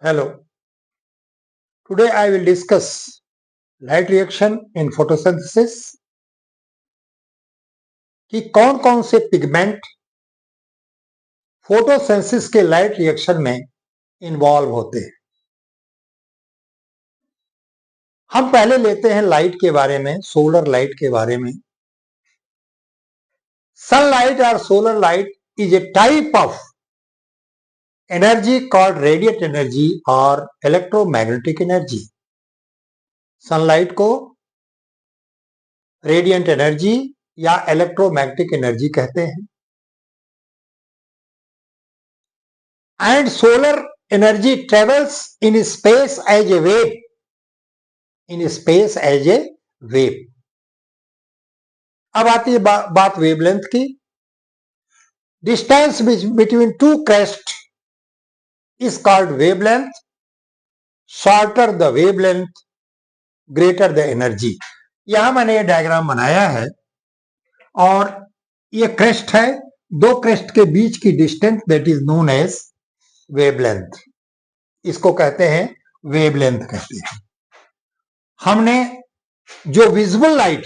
Hello. Today I will discuss light reaction in photosynthesis कि कौन कौन से पिगमेंट फोटोसिंथेसिस के लाइट रिएक्शन में इन्वॉल्व होते हैं। हम पहले लेते हैं लाइट के बारे में, सोलर लाइट के बारे में। सनलाइट और solar light is a type of energy called radiate energy और इलेक्ट्रोमैग्नेटिक एनर्जी। सनलाइट को रेडिएंट एनर्जी या इलेक्ट्रोमैग्नेटिक एनर्जी कहते हैं। And solar energy travels in space as a wave. In space as a wave. अब आती है बात wavelength की। Distance between two crest is called wavelength. Shorter the wavelength greater the energy. यहां मैंने ये डायग्राम बनाया है और ये क्रेस्ट है। दो क्रेस्ट के बीच की distance that is known as wavelength. इसको कहते हैं वेवलेंथ कहते हैं। हमने जो विजिबल लाइट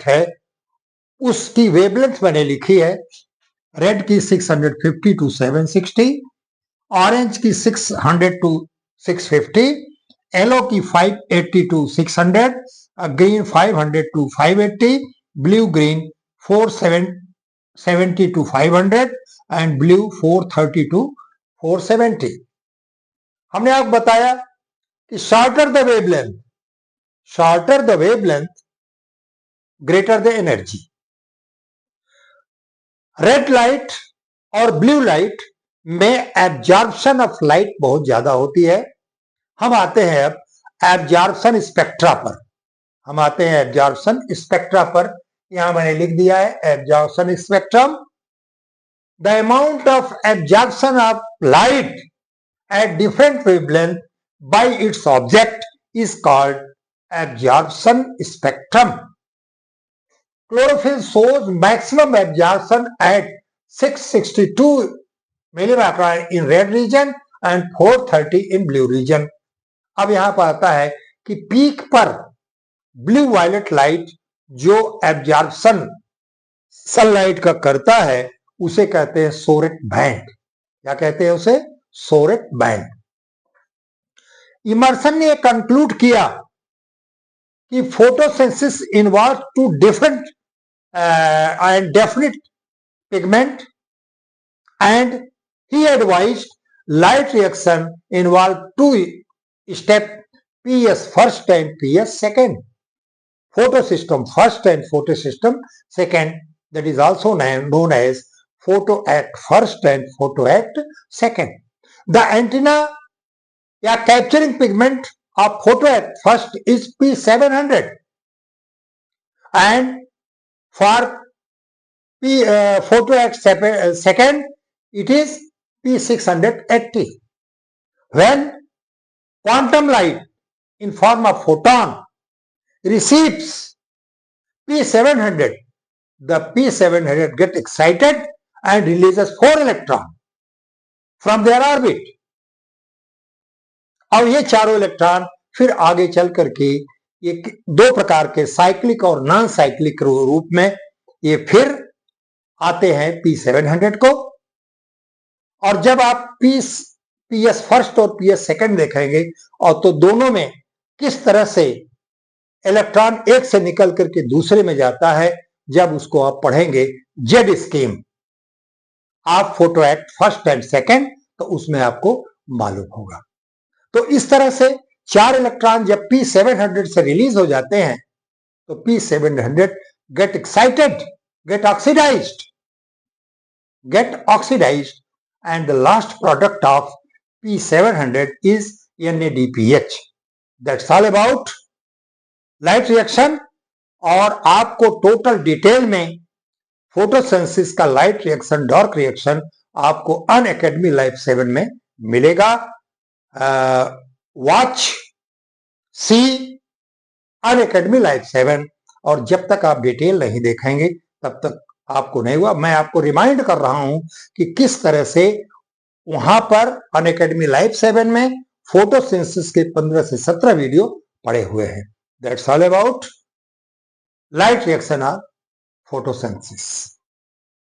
है उसकी वेवलेंथ मैंने लिखी है। रेड की 650 टू 760, ऑरेंज की 600 टू 650, येलो की 580 to 600, green 500 to 580, blue green 470 to 500 and blue 430 to 470। हमने आपको बताया कि shorter the wavelength greater the energy. Red light और ब्लू लाइट में एब्जॉर्प्शन ऑफ लाइट बहुत ज्यादा होती है। हम आते हैं अब एब्जॉर्प्शन स्पेक्ट्रा पर। यहां मैंने लिख दिया है absorption spectrum. The amount of absorption of light at different wavelength by its object is called absorption spectrum. Chlorophyll shows maximum absorption at 662 millimeters in red region and 430 in blue region. अब यहां पर आता है कि peak पर blue violet light जो absorption sunlight का करता है उसे कहते हैं सोरेट बैंड। क्या कहते हैं उसे? Soret band. इमर्सन ने कंक्लूड किया कि photosynthesis involve two different and definite pigment and he advised light reaction involve two step, PS first and PS second. Photosystem first and photosystem second, that is also known as photoact first and photoact second. The antenna या capturing pigment of photoact first is P700 and for photoact second it is P680. When quantum light in form of photon receives P700, the P700 get excited and releases 4 electrons from their orbit. अब ये चारों electron फिर आगे चल करके ये दो प्रकार के साइक्लिक और नॉन साइक्लिक रूप में ये फिर आते हैं P700 को। और जब आप पीएस फर्स्ट और पीएस सेकंड देखेंगे और तो दोनों में किस तरह से इलेक्ट्रॉन एक से निकल करके दूसरे में जाता है, जब उसको आप पढ़ेंगे जेड स्कीम आप photo act first and second, तो उसमें आपको मालूम होगा। तो इस तरह से चार इलेक्ट्रॉन जब P700 से रिलीज हो जाते हैं तो P700 get excited, get oxidised and the last product of P700 is NADPH। That's all about light reaction. और आपको टोटल डिटेल में फोटोसिंथेसिस का लाइट रिएक्शन, डार्क रिएक्शन आपको अनअकैडमी लाइफ 7 में मिलेगा। Watch see Unacademy life 7। और जब तक आप डिटेल नहीं देखेंगे तब तक आपको नहीं हुआ। मैं आपको रिमाइंड कर रहा हूं कि किस तरह से वहां पर अनअकैडमी लाइव 7 में फोटोसिंथेसिस के 15 से 17 वीडियो पड़े हुए हैं। That's all about light reaction of photosynthesis.